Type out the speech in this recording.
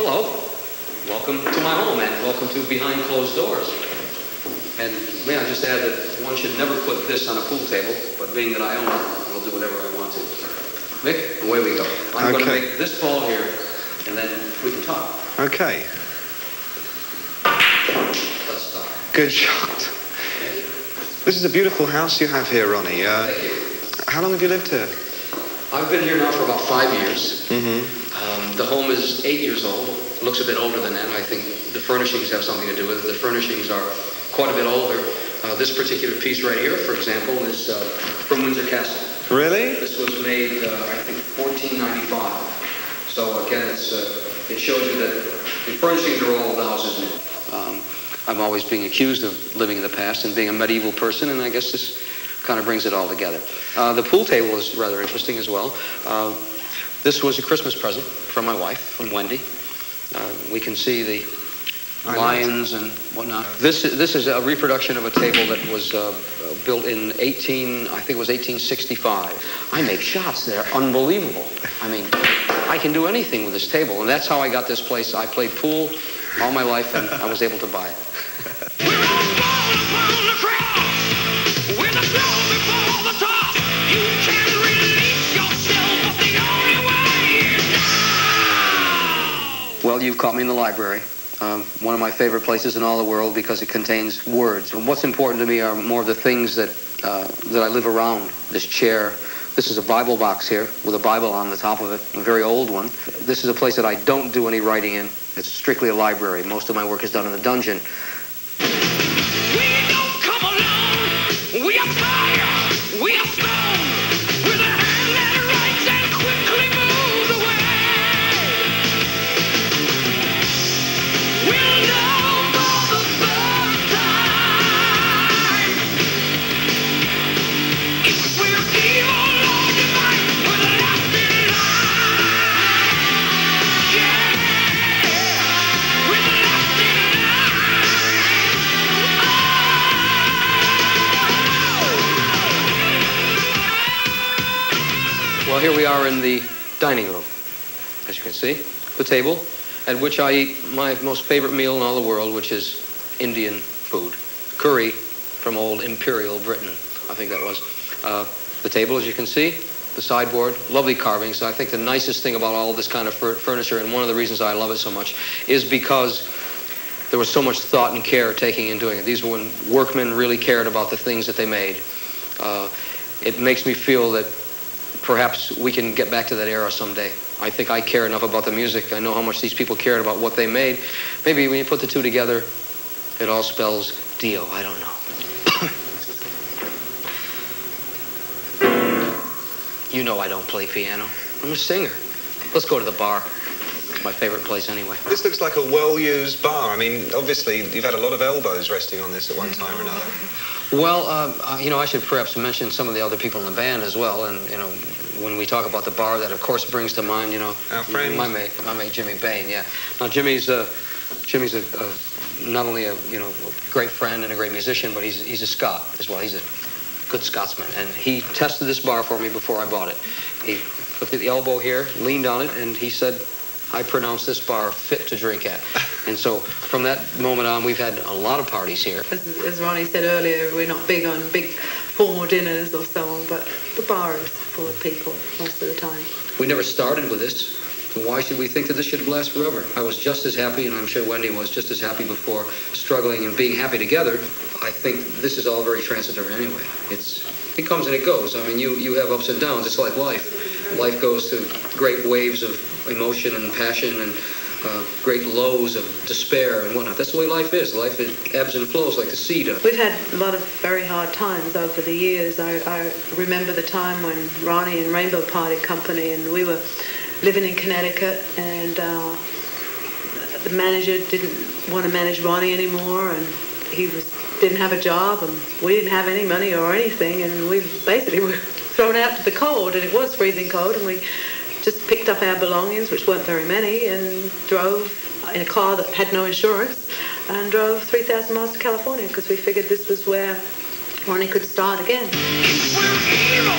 Hello. Welcome to my home and welcome to Behind Closed Doors. And may I just add that one should never put this on a pool table, but being that I own it, I'll do whatever I want to. Mick, away we go. I'm going to make this ball here, and then we can talk. Okay. Let's start. Good shot. This is a beautiful house you have here, Ronnie. Thank you. How long have you lived here? I've been here now for about 5 years. Mm-hmm. The home is 8 years old. It looks a bit older than that. I think the furnishings have something to do with it. The furnishings are quite a bit older. This particular piece right here, for example, is from Windsor Castle. Really? This was made, I think, 1495. So again, it shows you that the furnishings are all the houses new. I'm always being accused of living in the past and being a medieval person, and I guess this kind of brings it all together. The pool table is rather interesting as well. This was a Christmas present from my wife, from Wendy. We can see the lions and whatnot. This is a reproduction of a table that was built in 1865. I make shots that are unbelievable. I mean, I can do anything with this table, and that's how I got this place. I played pool all my life, and I was able to buy it. Well, you've caught me in the library. One of my favorite places in all the world because it contains words. And what's important to me are more of the things that I live around. This chair. This is a Bible box here with a Bible on the top of it, a very old one. This is a place that I don't do any writing in. It's strictly a library. Most of my work is done in the dungeon. We don't come alone. We are fire. We are stone. With a hand that writes and quickly moves away. We'll know for the first time if we're evil or divine with a lasting life. Yeah, with a lasting life. Well, here we are in the dining room, as you can see. The table at which I eat my most favorite meal in all the world, which is Indian food. Curry from old Imperial Britain, I think that was. The table, as you can see, the sideboard, lovely carving. So I think the nicest thing about all this kind of furniture, and one of the reasons I love it so much, is because there was so much thought and care taken in doing it. These were when workmen really cared about the things that they made. It makes me feel that perhaps we can get back to that era someday. I think I care enough about the music. I know how much these people cared about what they made. Maybe when you put the two together, it all spells Dio. I don't know. You know I don't play piano. I'm a singer. Let's go to the bar. It's my favorite place anyway. This looks like a well-used bar. I mean, obviously, you've had a lot of elbows resting on this at one time or another. Well, I should perhaps mention some of the other people in the band as well. And, when we talk about the bar, that, of course, brings to mind, our friend? my mate Jimmy Bain, yeah. Now, Jimmy's not only a great friend and a great musician, but he's a Scot as well. He's a good Scotsman. And he tested this bar for me before I bought it. He put the elbow here, leaned on it, and he said, I pronounce this bar fit to drink at. And so from that moment on, we've had a lot of parties here. As Ronnie said earlier, we're not big on big formal dinners or so on, but the bar is full of people most of the time. We never started with this. So why should we think that this should last forever? I was just as happy, and I'm sure Wendy was just as happy before, struggling and being happy together. I think this is all very transitory anyway. It comes and it goes. I mean, you have ups and downs. It's like life. Life goes through great waves of emotion and passion and great lows of despair and whatnot. That's the way life is. Life ebbs and flows like the sea does. We've had a lot of very hard times over the years. I remember the time when Ronnie and Rainbow Party Company, and we were living in Connecticut, and the manager didn't want to manage Ronnie anymore, and he didn't have a job, and we didn't have any money or anything, and we basically were thrown out to the cold, and it was freezing cold, and we just picked up our belongings, which weren't very many, and drove in a car that had no insurance, and drove 3,000 miles to California because we figured this was where Ronnie could start again. If we're evil,